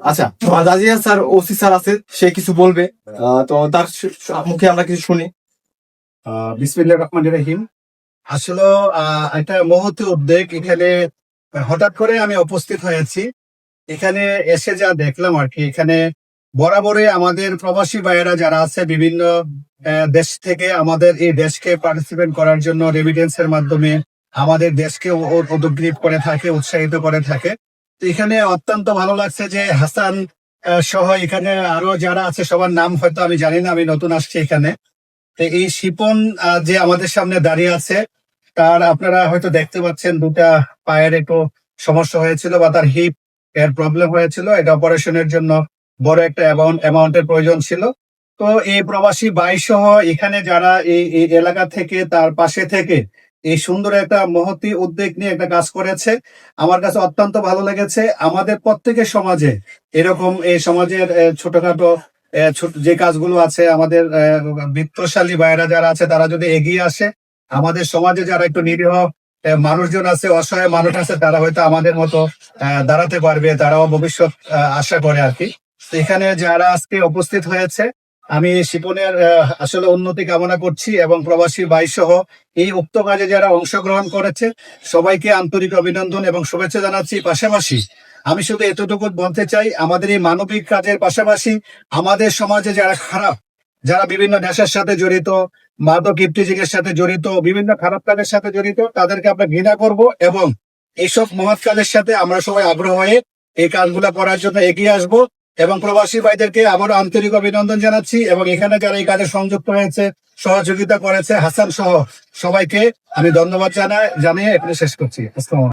আচ্ছা, Razia sir OC sir আছে, সে কিছু বলবে। তো তার মুখে আমরা কিছু শুনি। বিসমিল্লাহির রহমানির রহিম। আসলে একটা মহতী উদ্যোগ এখানে হঠাৎ করে আমি উপস্থিত হয়েছি। এখানে এসে যা দেখলাম আর কি, এখানে বরাবরই আমাদের প্রবাসী ভাইয়েরা যারা আছে বিভিন্ন দেশ থেকে আমাদের এই দেশকে পার্টিসিপেট করার জন্য রেমিটেন্সের মাধ্যমে আমাদের দেশকে উদ্গ্রীব করে থাকে, উৎসাহিত করে থাকে। তো এখানে অত্যন্ত ভালো লাগছে যে হাসান সহ এখানে আরো যারা আছে সবার নাম হয়তো আমি জানি না, আমি নতুন আসছি এখানে। তো এই শিপন যে আমাদের সামনে দাঁড়িয়ে আছে, তার আপনারা হয়তো দেখতে পাচ্ছেন দুটা পায়ের একটু সমস্যা হয়েছিল বা তার হিপ এর প্রবলেম হয়েছিল। এটা অপারেশনের জন্য বড় একটা অ্যামাউন্টের প্রয়োজন ছিল। তো এই প্রবাসী ভাই সহ এখানে যারা এই এলাকা থেকে তার পাশে থেকে এই সুন্দর একটা মহতী উদ্যোগ নিয়ে একটা কাজ করেছে, আমার কাছে অত্যন্ত ভালো লেগেছে। আমাদের প্রত্যেকের সমাজে এরকম এই সমাজের ছোটখাটো ছোট যে কাজগুলো আছে, আমাদের বিত্তশালী ভাইয়েরা যারা আছে তারা যদি এগিয়ে আসে, আমাদের সমাজে যারা একটু নিরীহ মানুষজন আছে, অসহায় মানুষ আছে, তারা হয়তো আমাদের মতো দাঁড়াতে পারবে, তারাও ভবিষ্যৎ আশা করে আর কি। তো এখানে যারা আজকে উপস্থিত হয়েছে, আমি শিপনের আসলে উন্নতি কামনা করছি এবং প্রবাসী ভাই সহ এই উক্ত কাজে যারা অংশগ্রহণ করেছে সবাইকে আন্তরিক অভিনন্দন এবং শুভেচ্ছা জানাচ্ছি। পাশাপাশি আমি শুধু এতটুকু বলতে চাই, আমাদের এই মানবিক কাজের পাশাপাশি আমাদের সমাজে যারা খারাপ, যারা বিভিন্ন নেশার সাথে জড়িত, মাদক ইফটিজিংয়ের সাথে জড়িত, বিভিন্ন খারাপ কাজের সাথে জড়িত, তাদেরকে আমরা ঘৃণা করব এবং এইসব মহৎ কাজের সাথে আমরা সবাই আগ্রহ হয়ে এই কাজগুলা করার জন্য এগিয়ে আসব। এবং প্রবাসী ভাইদেরকে আবারও আন্তরিক অভিনন্দন জানাচ্ছি এবং এখানে যারা এই কাজে সংযুক্ত হয়েছে, সহযোগিতা করেছে, হাসান সহ সবাইকে আমি ধন্যবাদ জানিয়ে এখানে শেষ করছি। আসসালামু আলাইকুম।